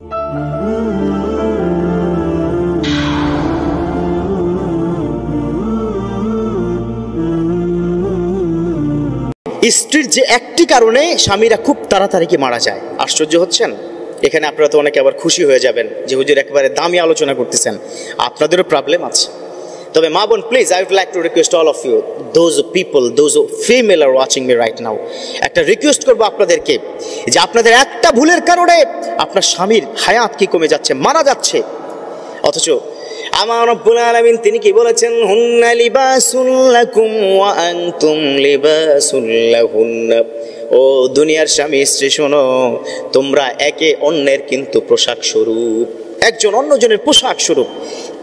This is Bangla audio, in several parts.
স্ত্রীর যে একটি কারণে স্বামীরা খুব তাড়াতাড়ি কি মারা যায়। আশ্চর্য হচ্ছেন? এখানে আপনারা তো অনেকে আবার খুশি হয়ে যাবেন যে হুজুর একেবারে দামি আলোচনা করতেছেন, আপনাদেরও প্রবলেম আছে। তবে মা বোন, please, I would like to request all of you, those people, those female are watching me right now, একটা রিকোয়েস্ট করবো আপনাদেরকে যে আপনাদের একটা ভুলের কারণে আপনার স্বামীর হায়াত কি কমে যাচ্ছে, মারা যাচ্ছে। অথচ আমার রব্বুল আলামিন তিনি কি বলেছেন? হুন্না লিবাসুল লাকুম ওয়া আনতুম লিবাসুল লাহুন্না। ও দুনিয়ার স্বামী স্ত্রী শোনো, তোমরা একে অন্যের কিন্তু পোশাক স্বরূপ, একজন অন্যজনের পোশাক স্বরূপ।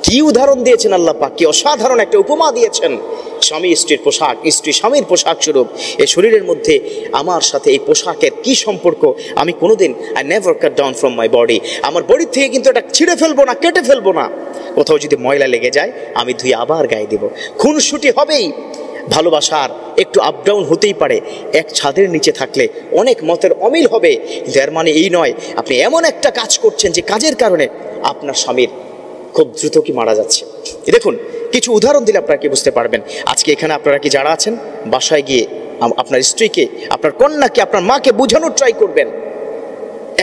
কি উদাহরণ দিয়েছেন আল্লাহ পাক, কি অসাধারণ একটা উপমা দিয়েছেন। স্বামী স্ত্রীর পোশাক, স্ত্রী স্বামীর পোশাক স্বরূপ। এই শরীরের মধ্যে আমার সাথে এই পোশাকের কি সম্পর্ক? আমি কোনোদিন I never cut down from my body, আমার বডি থেকে কিন্তু এটা ছিঁড়ে ফেলবো না, কেটে ফেলবো না। কোথাও যদি ময়লা লেগে যায় আমি ধুয়ে আবার গায়ে দিব। খুনসুটি হবেই, ভালোবাসার একটু আপ ডাউন হতেই পারে। এক ছাদের নিচে থাকলে অনেক মতের অমিল হবে, কিন্তু এর মানে এই নয় আপনি এমন একটা কাজ করছেন যে কাজের কারণে আপনার স্বামীর খুব দ্রুত কি মারা যাচ্ছে। দেখুন, কিছু উদাহরণ দিলে আপনারা কি বুঝতে পারবেন। আজকে এখানে আপনারা কি যারা আছেন, বাসায় গিয়ে আপনার স্ত্রীকে, আপনার কন্যাকে, আপনার মাকে বোঝানোর ট্রাই করবেন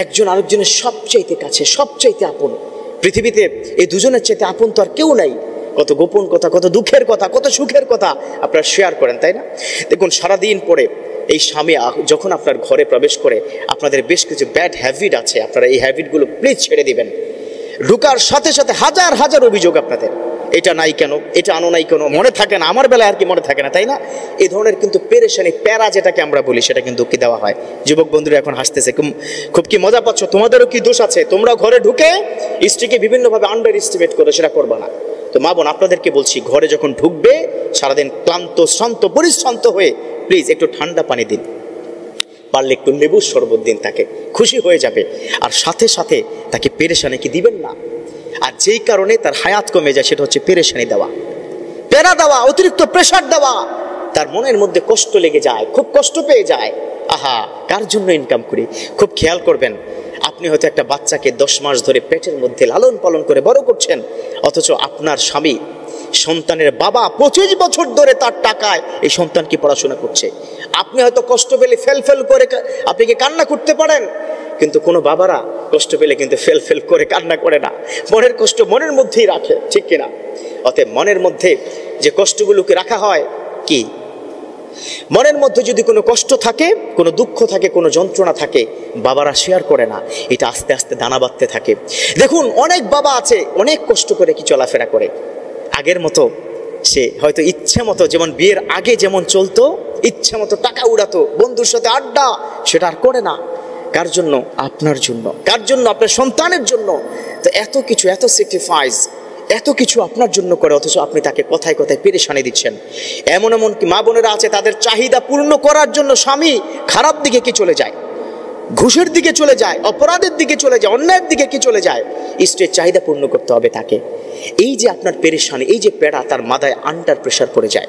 একজন আরেকজনের সবচাইতে কাছে, সবচাইতে আপন। পৃথিবীতে এই দুজনের চাইতে আপন তো আর কেউ নাই। কত গোপন কথা, কত দুঃখের কথা, কত সুখের কথা আপনারা শেয়ার করেন, তাই না? দেখুন, সারাদিন পরে এই স্বামী যখন আপনার ঘরে প্রবেশ করে, আপনাদের বেশ কিছু ব্যাড হ্যাবিট আছে, আপনারা এই হ্যাবিটগুলো প্লিজ ছেড়ে দিবেন। ঢুকার সাথে সাথে হাজার হাজার অভিযোগ আপনাদের, এটা নাই কেন, এটা আনো নাই কেন, মনে থাকে না, আমার বেলায় আর কি মনে থাকে না, তাই না? এই ধরনের কিন্তু পেরেশানি, প্যারা যেটাকে আমরা বলি, সেটা কিন্তু কি দেওয়া হয়। যুবক বন্ধুরা এখন হাসতেছে, খুব কি মজা পাচ্ছ? তোমাদেরও কি দোষ আছে? তোমরা ঘরে ঢুকে স্ত্রীকে বিভিন্নভাবে আন্ডার এস্টিমেট করো, সেটা করবা না। তো মা বোন, আপনাদেরকে বলছি, ঘরে যখন ঢুকবে সারাদিন ক্লান্ত, শ্রান্ত, পরিশ্রান্ত হয়ে প্লিজ একটু ঠান্ডা পানি দিন, পারলে একটু লেবুর শরবত দিন, তাকে খুশি হয়ে যাবে। আর সাথে সাথে তাকে পেরেশানি কি দিবেন না। আর যেই কারণে তার হায়াত কমে যায় সেটা হচ্ছে পেরেশানি দেওয়া, প্যারা দেওয়া, অতিরিক্ত প্রেশার দেওয়া। তার মনের মধ্যে কষ্ট লেগে যায়, খুব কষ্ট পেয়ে যায়। আহা, কার জন্য ইনকাম করি? খুব খেয়াল করবেন, আপনি হয়তো একটা বাচ্চাকে 10 মাস ধরে পেটের মধ্যে লালন পালন করে বড় করছেন, অথচ আপনার স্বামী সন্তানের বাবা 25 বছর ধরে তার টাকায় এই সন্তানকে পড়াশোনা করছে। আপনি হয়তো কষ্ট পেলে ফেল করে আপনি কি কান্না করতে পারেন, কিন্তু কোনো বাবারা কষ্ট পেলে কিন্তু ফেল করে কান্না করে না, মনের কষ্ট মনের মধ্যেই রাখে, ঠিক কিনা? অতএব মনের মধ্যে যে কষ্টগুলোকে রাখা হয়, কি মনের মধ্যে যদি কোনো কষ্ট থাকে, কোনো দুঃখ থাকে, কোনো যন্ত্রণা থাকে, বাবারা শেয়ার করে না, এটা আস্তে আস্তে দানা বাঁধতে থাকে। দেখুন, অনেক বাবা আছে অনেক কষ্ট করে কি চলাফেরা করে, আগের মতো সে হয়তো ইচ্ছে মতো, যেমন বিয়ের আগে যেমন চলতো, ইচ্ছে মতো টাকা উড়াতো, বন্ধুর সাথে আড্ডা, সেটা আর করে না। কার জন্য? আপনার জন্য। কার জন্য? আপনার সন্তানের জন্য। তো এত কিছু, এত স্যাক্রিফাইস, এত কিছু আপনার জন্য করে, অথচ আপনি তাকে কথায় কথায় পেরেশানি দিচ্ছেন। এমন কি মা বোনেরা আছে, তাদের চাহিদা পূর্ণ করার জন্য স্বামী খারাপ দিকে কি চলে যায়, ঘুষের দিকে চলে যায়, অপরাধের দিকে চলে যায়, অন্যায়ের দিকে কি চলে যায়। স্ত্রীর চাহিদা পূর্ণ করতে হবে তাকে। এই যে আপনার পেরেশানি, এই যে প্যারা, তার মাথায় আন্ডার প্রেশার পড়ে যায়,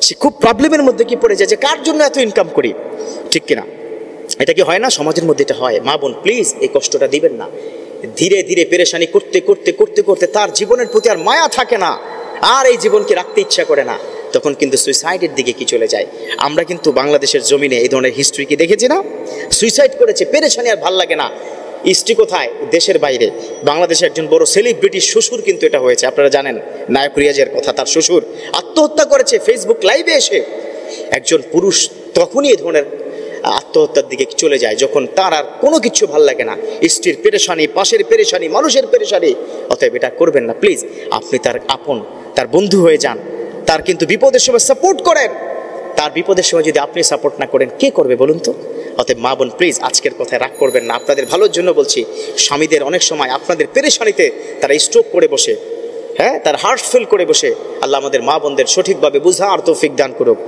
সে খুব প্রবলেমের মধ্যে কি পড়ে যায় যে কার জন্য এত ইনকাম করি, ঠিক কিনা? এটা কি হয় না? সমাজের মধ্যে এটা হয়। মা বোন, প্লিজ এই কষ্টটা দিবেন না। ধীরে ধীরে পেরেশানি করতে করতে করতে করতে তার জীবনের প্রতি আর মায়া থাকে না, আর এই জীবনকে রাখতে ইচ্ছা করে না, তখন কিন্তু সুইসাইডের দিকে কি চলে যায়। আমরা কিন্তু বাংলাদেশের জমিনে এই ধরনের হিস্ট্রি কি দেখেছি না? সুইসাইড করেছে, পেরেশানি আর ভাল লাগে না। স্ত্রী কোথায়? দেশের বাইরে। বাংলাদেশের একজন বড় সেলিব্রিটি শ্বশুর কিন্তু এটা হয়েছে, আপনারা জানেন, নায়ক রিয়াজের কথা, তার শ্বশুর আত্মহত্যা করেছে ফেসবুক লাইভে এসে। একজন পুরুষ তখনই এই ধরনের আত্মহত্যার দিকে চলে যায় যখন তার আর কোনো কিছু ভাল লাগে না, স্ত্রীর পেরেশানি, পাশের পেরেশানি, মানুষের পেরেশানি। অতএব এটা করবেন না প্লিজ। আপনি তার আপন, তার বন্ধু হয়ে যান, তার কিন্তু বিপদের সময় সাপোর্ট করেন। তার বিপদের সময় যদি আপনি সাপোর্ট না করেন, কে করবে বলুন তো? অতএব মা বোন, প্লিজ আজকের কথায় রাগ করবেন না, আপনাদের ভালোর জন্য বলছি। স্বামীদের অনেক সময় আপনাদের পেরেশানিতে তারা স্ট্রোক করে বসে, হ্যাঁ, তার হার্ট ফেল করে বসে। আল্লাহ আমাদের মা বোনদের সঠিকভাবে বুঝার তৌফিক দান করুক।